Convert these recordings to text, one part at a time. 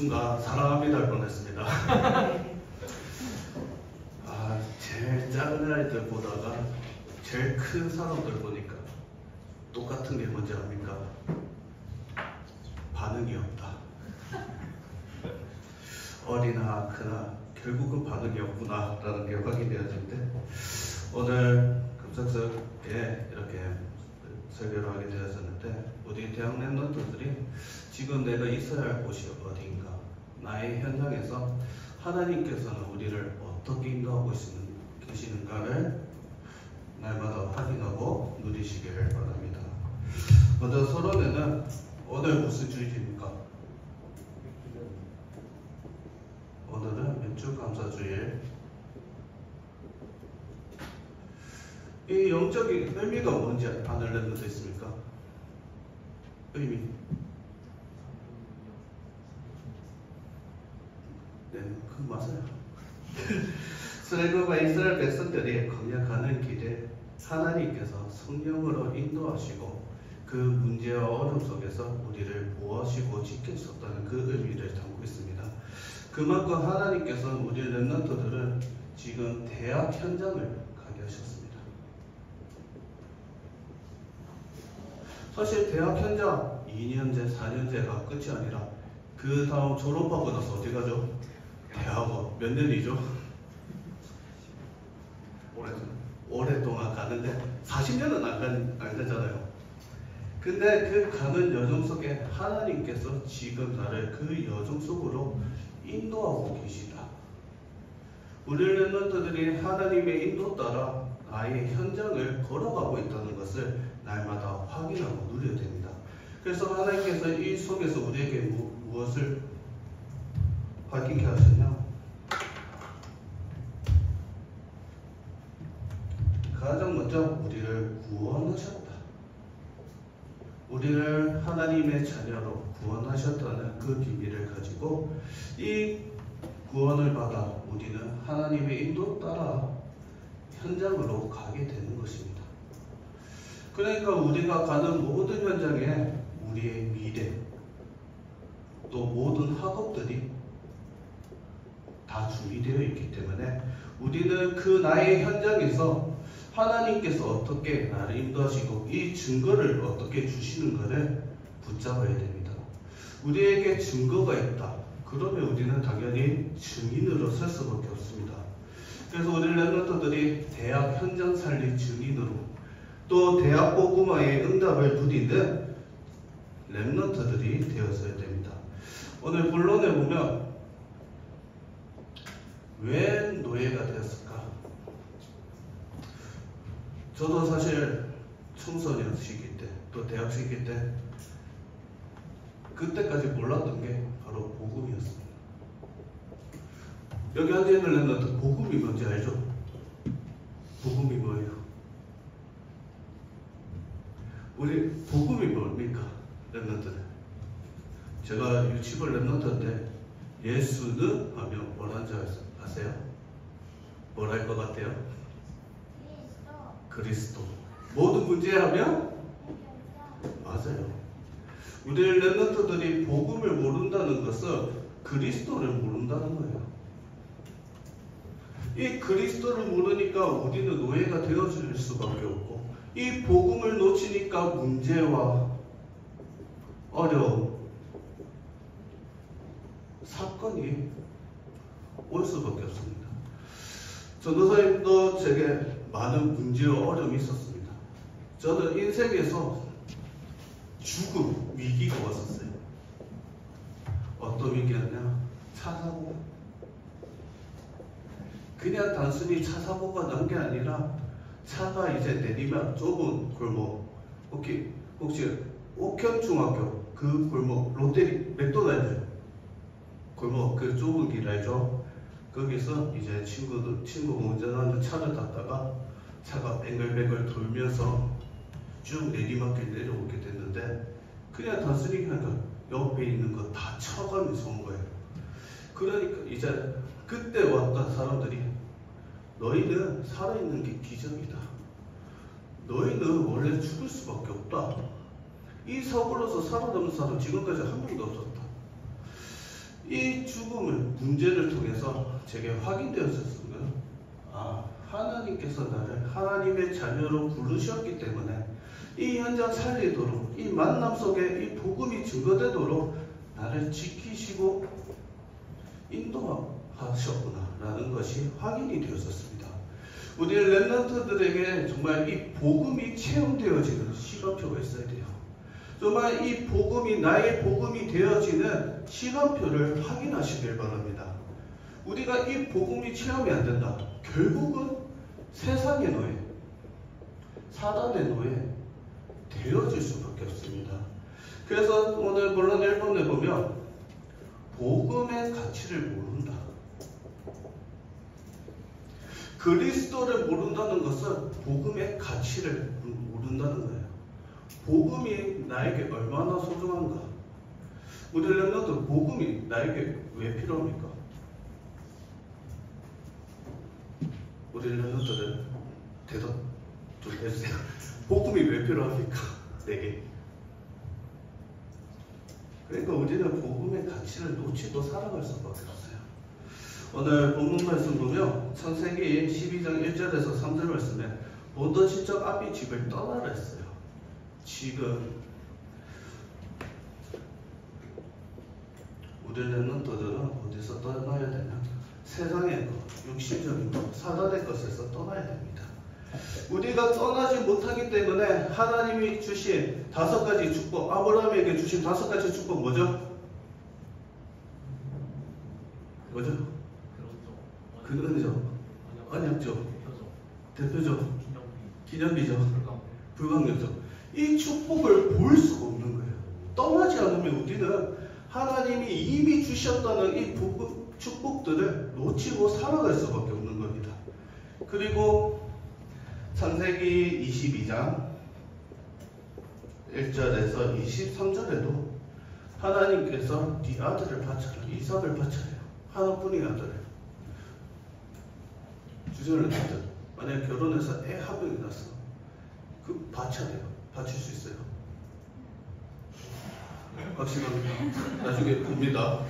순간 사랑합니다 할 뻔했습니다. 제일 작은 아이들 보다가 제일 큰 사람들 보니까 똑같은 게 뭔지 압니까? 반응이 없다. 어리나 크나 결국은 반응이 없구나 라는 게 확인되어지는데, 오늘 급작스럽게 이렇게 설교를 하게 되었었는데, 우리 대학 랩런트들이 지금 내가 있어야 할 곳이 어디인가, 나의 현장에서 하나님께서는 우리를 어떻게 인도하고 계시는가를 날마다 확인하고 누리시길 바랍니다. 먼저 서론에는 오늘 무슨 주일입니까? 오늘은 맥주 감사주일. 이 영적인 의미가 뭔지 아는 랩런트 있습니까? 의미. 네, 그 맞아요. 수레굽과 이스라엘 백성들이 광야가는 길에 하나님께서 성령으로 인도하시고 그 문제와 어려움 속에서 우리를 보호하시고 지켜주셨다는 그 의미를 담고 있습니다. 그만큼 하나님께서는 우리 랩런트들은 지금 대학 현장을 가게 하셨습니다. 사실 대학 현장 2년제, 4년제가 끝이 아니라 그 다음 졸업하고 나서 어디 가죠? 대학원. 몇 년이죠? 오랫동안 가는데 40년은 안 가잖아요. 근데 그 가는 여정 속에 하나님께서 지금 나를 그 여정 속으로 인도하고 계시다. 우리 랩런트들이 하나님의 인도 따라 나의 현장을 걸어가고 있다는 것을 날마다 확인하고 누려야 됩니다. 그래서 하나님께서 이 속에서 우리에게 무엇을 밝히게 하셨냐? 가장 먼저 우리를 구원하셨다. 우리를 하나님의 자녀로 구원하셨다는 그 비밀을 가지고 이 구원을 받아 우리는 하나님의 인도 따라 현장으로 가게 되는 것입니다. 그러니까 우리가 가는 모든 현장에 우리의 미래, 또 모든 학업들이 다 준비되어 있기 때문에 우리는 그 나의 현장에서 하나님께서 어떻게 나를 인도하시고 이 증거를 어떻게 주시는가를 붙잡아야 됩니다. 우리에게 증거가 있다. 그러면 우리는 당연히 증인으로 설 수밖에 없습니다. 그래서 우리 랩런트들이 대학 현장 살리 증인으로, 또 대학 복음화의 응답을 누리는 랩런트들이 되었어야 됩니다. 오늘 본론에 보면 왜 노예가 되었을까? 저도 사실 청소년 시기 때, 또 대학 시기 때 그때까지 몰랐던 게 바로 복음이었습니다. 여기 앉아있는 랩런트 복음이 뭔지 알죠? 복음이 뭐예요? 우리 복음이 뭡니까? 랩런트는. 제가 유치벌 랩런트인데 예수는 하면 뭐라는 줄 아세요? 뭘 할 것 같아요? 그리스도. 모든 문제 하면? 맞아요. 우리 랩런트들이 복음을 모른다는 것은 그리스도를 모른다는 거예요. 이 그리스도를 모르니까 우리는 노예가 되어질 수밖에 없고, 이 복음을 놓치니까 문제와 어려움, 사건이 올 수밖에 없습니다. 전도사님도 제게 많은 문제와 어려움이 있었습니다. 저는 인생에서 죽음, 위기가 왔었어요. 어떤 위기였냐? 차 사고. 그냥 단순히 차 사고가 난 게 아니라 차가 이제 내리막 좁은 골목, 혹시 옥현중학교 그 골목, 롯데리 맥도날드 골목 그 좁은 길 알죠? 거기서 이제 친구가 운전하는 차를 탔다가 차가 뱅글뱅글 돌면서 쭉 내리막길 내려오게 됐는데, 그냥 단순히 그냥 옆에 있는 거 다 쳐가면서 온 거예요. 그러니까 이제 그때 왔던 사람들이 너희는 살아있는 게 기적이다. 너희는 원래 죽을 수밖에 없다. 이 사고로서 살아남은 사람 지금까지 한 명도 없었다. 이 죽음을 문제를 통해서 제게 확인되었습니다. 아, 하나님께서 나를 하나님의 자녀로 부르셨기 때문에 이 현장 살리도록, 이 만남 속에 이 복음이 증거되도록 나를 지키시고 인도하셨구나라는 것이 확인이 되었었습니다. 우리 렘넌트들에게 정말 이 복음이 체험되어지는 시간표가 있어야 돼요. 정말 이 복음이 나의 복음이 되어지는 시간표를 확인하시길 바랍니다. 우리가 이 복음이 체험이 안 된다. 결국은 세상의 노예, 사단의 노예 되어질 수밖에 없습니다. 그래서 오늘 본론 1번에 보면 복음의 가치를 모른다. 그리스도를 모른다는 것은 복음의 가치를 모른다는 거예요. 복음이 나에게 얼마나 소중한가? 우리 렘넌트 복음이 나에게 왜 필요합니까? 우리 렘넌트들 대답 좀 해주세요. 복음이 왜 필요합니까? 내게. 그러니까 우리는 복음의 가치를 놓치고 살아갈 수밖에 없어요. 오늘 본문 말씀 보면 창세기 12장 1절에서 3절 말씀에 보던 시적 앞이 집을 떠나라 했어요. 지금 우리 렘넌트들은 어디서 떠나야 되냐? 세상의 것, 육신적인 것, 사단의 것에서 떠나야 됩니다. 우리가 떠나지 못하기 때문에 하나님이 주신 5가지 축복, 아브라함에게 주신 5가지 축복 뭐죠? 뭐죠? 그거죠. 언약죠. 대표죠. 기념비죠. 불강력죠. 이 축복을 볼 수가 없는 거예요. 떠나지 않으면 우리는 하나님이 이미 주셨다는 이 축복들을 놓치고 살아갈 수밖에 없는 겁니다. 그리고 창세기 22장 1절에서 23절에도 하나님께서 네 아들을 바쳐라, 이삭을 바쳐라. 하나뿐인 아들을. 주전을 듣든 만약에 결혼해서 애 한 명이 났어. 그 바쳐야 돼요. 바칠 수 있어요. 확실합니다. 나중에 봅니다.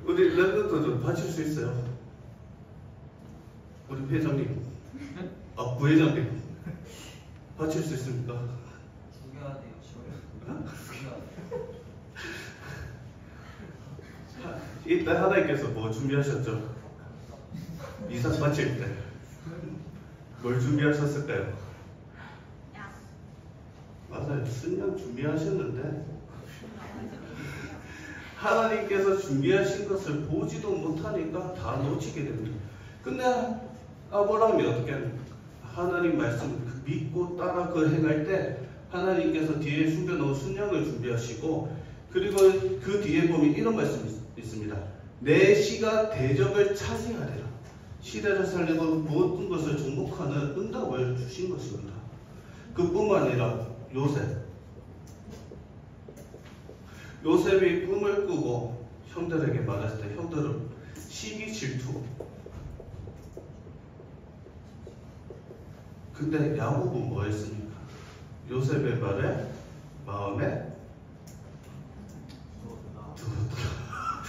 우리 렘넌트들 바칠 수 있어요. 우리 회장님, 부회장님 바칠 수 있습니까? 죽여야 돼요. 이때 하나님께서 뭐 준비하셨죠? 이삭 바칠 때 뭘 준비하셨을까요? 맞아요. 순양 준비하셨는데 하나님께서 준비하신 것을 보지도 못하니까 다 놓치게 됩니다. 근데 아브라함이 어떻게 하나님 말씀 믿고 따라 그 행할 때 하나님께서 뒤에 숨겨놓은 순양을 준비하시고, 그리고 그 뒤에 보면 이런 말씀이 있습니다. 내 시가 대적을 차지하리라. 시대를 살리고 모든 것을 정복하는 응답을 주신 것입니다. 그뿐만 아니라 요셉이 꿈을 꾸고 형들에게 말했을 때 형들은 시기 질투. 근데 야곱은 뭐 했습니까? 요셉의 말에 마음에 들었더라.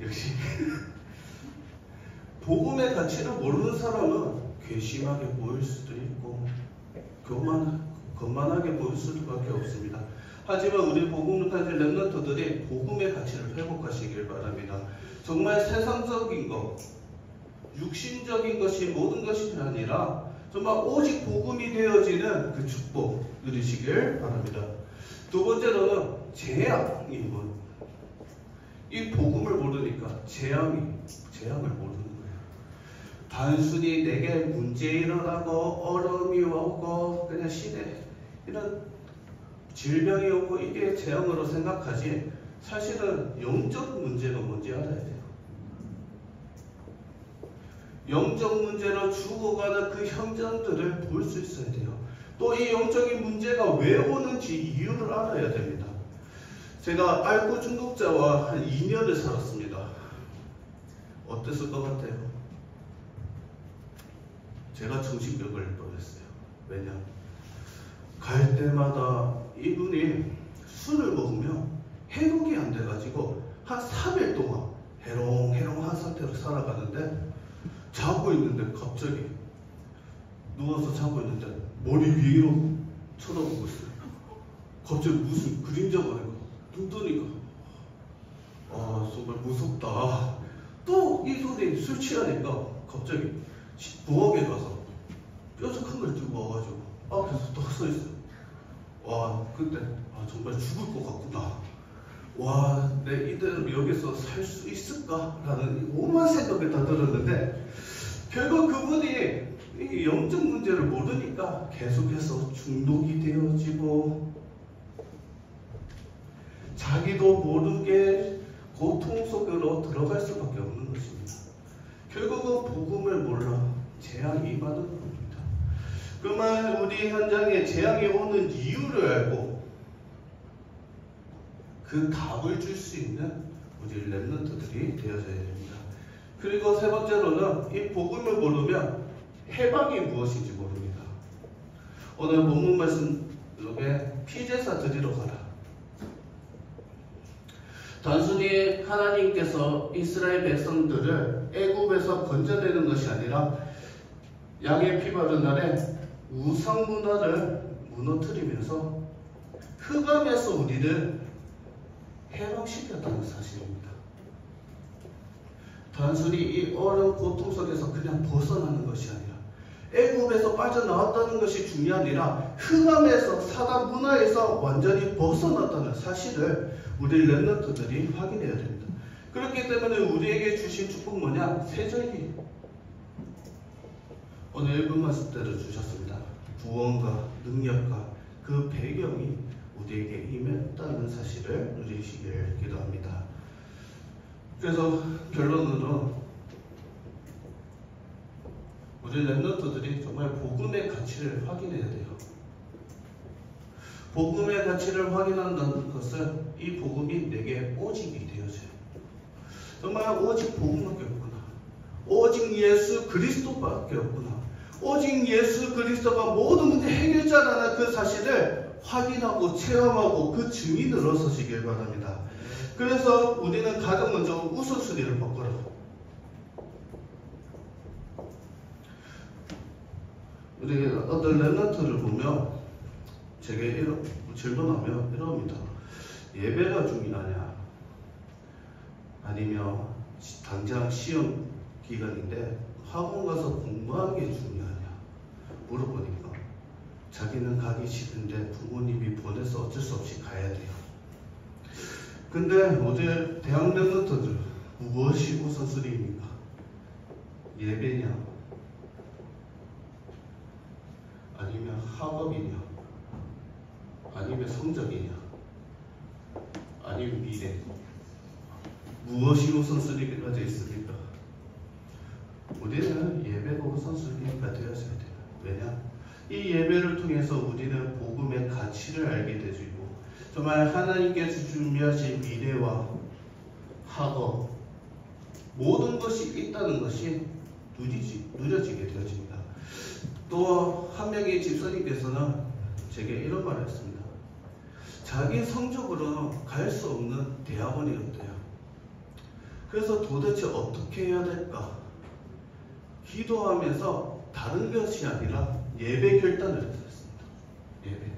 역시 복음의 가치를 모르는 사람은 괘씸하게 보일 수도 있고 거만하게 보일 수밖에 없습니다. 하지만 우리 복음을 가진 렘넌트들이 복음의 가치를 회복하시길 바랍니다. 정말 세상적인 것, 육신적인 것이 모든 것이 아니라 정말 오직 복음이 되어지는 그 축복 누리시길 바랍니다. 두 번째로는 재앙이 뭐, 이 복음을 모르니까 재앙을 모르는 거예요. 단순히 내게 문제 일어나고 어려움이 오고 그냥 시대 이런 질병이 오고 이게 재앙으로 생각하지, 사실은 영적 문제가 뭔지 알아야 돼요. 영적 문제로 죽어가는 그 현장들을 볼 수 있어야 돼요. 또 이 영적인 문제가 왜 오는지 이유를 알아야 됩니다. 제가 알코올 중독자와 한 2년을 살았습니다. 어땠을 것 같아요? 제가 정신병을 뻔했어요. 왜냐? 갈 때마다 이분이 술을 먹으면 회복이 안 돼가지고 한 3일 동안 해롱해롱한 상태로 살아가는데 자고 있는데 갑자기 누워서 자고 있는데 머리 위로 쳐다보고 있어요. 갑자기 무슨 그림자가 아니고 눈 뜨니까 정말 무섭다. 또 이 소리 술 취하니까 갑자기 부엌에 가서 뾰족한 걸 들고 와가지고 앞에서 또 서 있어요. 와, 그때 정말 죽을 것 같구나. 와, 내 이대로 여기서 살 수 있을까라는 오만 생각이 다 들었는데 결국 그분이 이 영적 문제를 모르니까 계속해서 중독이 되어지고 자기도 모르게 고통 속으로 들어갈 수밖에 없는 것입니다. 결국은 복음을 몰라 재앙이 임하는 겁니다. 그만 우리 현장에 재앙이 오는 이유를 알고 그 답을 줄 수 있는 우리 렘넌트들이 되어져야 됩니다. 그리고 세 번째로는 이 복음을 모르면 해방이 무엇인지 모릅니다. 오늘 본문 말씀 속에 피제사 드리러 가라. 단순히 하나님께서 이스라엘 백성들을 애굽에서 건져내는 것이 아니라 양의 피 바른 날에 우상 문화를 무너뜨리면서 흑암에서 우리를 해방시켰다는 사실입니다. 단순히 이 어려운 고통 속에서 그냥 벗어나는 것이 아니라 애굽에서 빠져나왔다는 것이 중요한 아니라 흑암에서 사단 문화에서 완전히 벗어났다는 사실을 우리 렘넌트들이 확인해야 됩니다. 그렇기 때문에 우리에게 주신 축복 뭐냐? 세절기 오늘 1분 말씀대로 주셨습니다. 구원과 능력과 그 배경이 우리에게 임했다는 사실을 누리시길 기도합니다. 그래서 결론으로 우리 렘넌트들이 정말 복음의 가치를 확인해야 돼요. 복음의 가치를 확인한다는 것은 이 복음이 내게 오직이 되어져요. 정말 오직 복음밖에 없구나. 오직 예수 그리스도밖에 없구나. 오직 예수 그리스도가 모든 문제 해결자라는 그 사실을 확인하고 체험하고 그 증인을 얻으시길 바랍니다. 그래서 우리는 가장 먼저 우선순위를 바꿔라. 우리 어떤 렘넌트를 보면 제게 질문하면 이럽니다. 예배가 중요하냐? 아니면 당장 시험 기간인데 학원 가서 공부하는 게 중요하냐? 물어보니까 자기는 가기 싫은데 부모님이 보내서 어쩔 수 없이 가야 돼요. 근데 어제 대학 렘넌트들 무엇이 우선순위입니까? 예배냐? 아니면 학업이냐? 아니면 성적이냐? 아니면 미래? 무엇이 우선순위가 되어 있습니까? 우리는 예배가 우선순위가 되어져야 돼요. 왜냐? 이 예배를 통해서 우리는 복음의 가치를 알게 되고 정말 하나님께서 준비하신 미래와 학업 모든 것이 있다는 것이 누려지게 되어집니다. 또 한 명의 집사님께서는 제게 이런 말을 했습니다. 자기 성적으로 갈 수 없는 대학원이었대요. 그래서 도대체 어떻게 해야 될까? 기도하면서 다른 것이 아니라 예배 결단을 했습니다. 예배.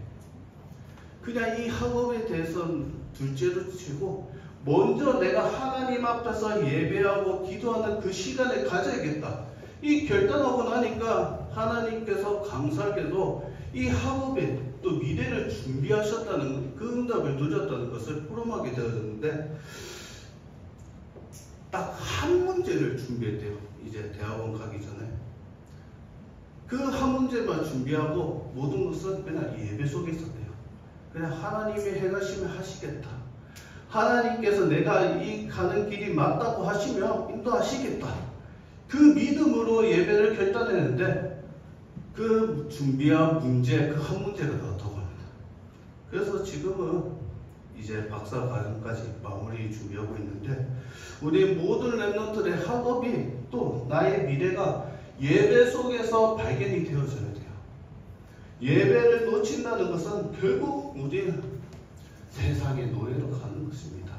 그냥 이 학업에 대해서는 둘째로 치고 먼저 내가 하나님 앞에서 예배하고 기도하는 그 시간을 가져야겠다. 이 결단하고 나니까 하나님께서 감사하게도 이 학업에 또 미래를 준비하셨다는 그 응답을 누렸다는 것을 포럼하게 되었는데 딱 한 문제를 준비했대요. 이제 대학원 가기 전에. 그 한 문제만 준비하고 모든 것은 그냥 예배 속에 있었대요. 그냥 하나님이 행하시면 하시겠다. 하나님께서 내가 이 가는 길이 맞다고 하시면 인도하시겠다. 그 믿음으로 예배를 결단했는데 그 준비한 문제, 그 한 문제가 나왔다고 합니다. 그래서 지금은 이제 박사과정까지 마무리 준비하고 있는데 우리 모든 렘넌트의 학업이 또 나의 미래가 예배 속에서 발견이 되어져야 돼요. 예배를 놓친다는 것은 결국 우리는 세상의 노예로 가는 것입니다.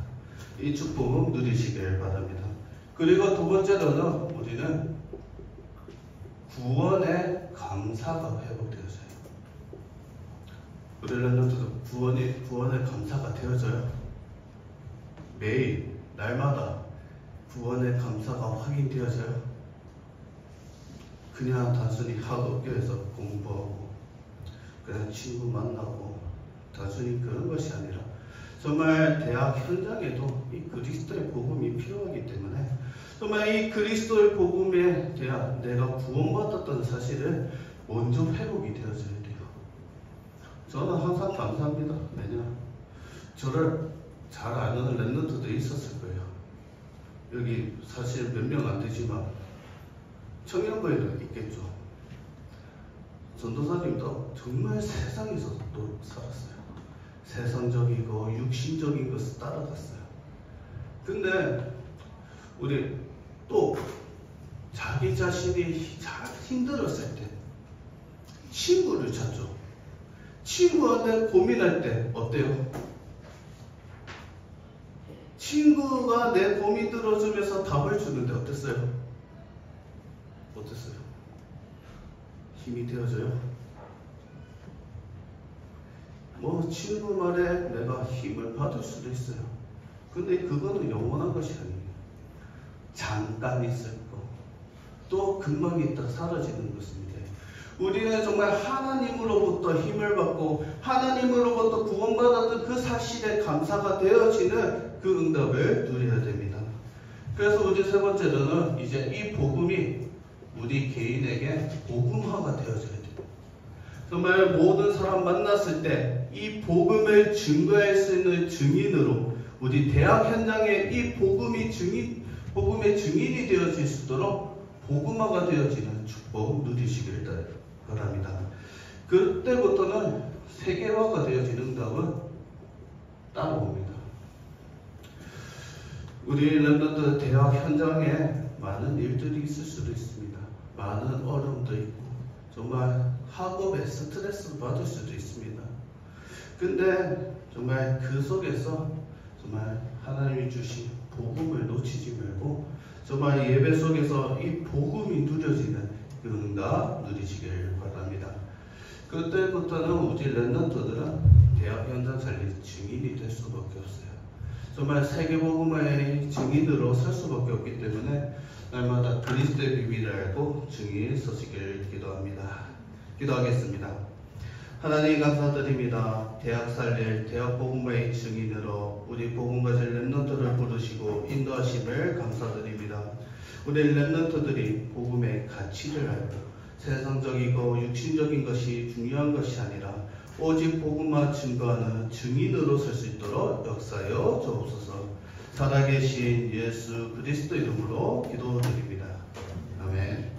이 축복 누리시길 바랍니다. 그리고 두 번째로는 우리는 구원의 감사가 회복되어져요. 우리 렘넌트도 구원의 감사가 되어져요. 매일 날마다 구원의 감사가 확인되어져요. 그냥 단순히 학교에서 공부하고 그냥 친구 만나고 단순히 그런 것이 아니라 정말 대학 현장에도 이 그리스도의 복음이 필요하기 때문에 정말 이 그리스도의 복음에 대한 내가 구원받았던 사실을 먼저 회복이 되어져야 돼요. 저는 항상 감사합니다. 왜냐, 저를 잘 아는 렘넌트도 있었을 거예요. 여기 사실 몇 명 안 되지만 청년부에도 있겠죠. 전도사님도 정말 세상에서 또 살았어요. 세상적이고 육신적인 것을 따라갔어요. 근데 우리 또 자기 자신이 잘 힘들었을 때 친구를 찾죠. 친구한테 고민할 때 어때요? 친구가 내 고민 들어주면서 답을 주는데 어땠어요? 어땠어요? 힘이 되어져요? 뭐 친구 말에 내가 힘을 받을 수도 있어요. 근데 그거는 영원한 것이 아니에요. 잠깐 있을 거, 또 금방 있다 사라지는 것입니다. 우리는 정말 하나님으로부터 힘을 받고 하나님으로부터 구원받았던 그 사실에 감사가 되어지는 그 응답을 누려야 됩니다. 그래서 우리 세 번째로는 이제 이 복음이 우리 개인에게 복음화가 되어져야 돼요. 정말 모든 사람 만났을 때 이 복음을 증거할 수 있는 증인으로 우리 대학 현장에 이 복음의 증인이 되어질 수 있도록 복음화가 되어지는 축복 누리시길 바랍니다. 그때부터는 세계화가 되어지는 응답은 따라옵니다. 우리 렘넌트 대학 현장에 많은 일들이 있을 수도 있습니다. 많은 어려움도 있고 정말 학업에 스트레스를 받을 수도 있습니다. 근데 정말 그 속에서 정말 하나님이 주신 복음을 놓치지 말고 정말 예배 속에서 이 복음이 누려지는 그 응답 누리시길 바랍니다. 그때부터는 우리 렘넌트들은 대학 현장 살릴 증인이 될 수밖에 없어요. 정말 세계복음의 증인으로 설 수밖에 없기 때문에 날마다 그리스도의 비밀을 알고 증인 서시길 기도합니다. 기도하겠습니다. 하나님 감사드립니다. 대학 살릴 대학 복음의 증인으로 우리 복음 가진 렘넌트를 부르시고 인도하심을 감사드립니다. 우리 렘넌트들이 복음의 가치를 알고 세상적이고 육신적인 것이 중요한 것이 아니라 오직 복음만 증거하는 증인으로 설 수 있도록 역사하여 주옵소서. 살아계신 예수 그리스도 이름으로 기도드립니다. 아멘.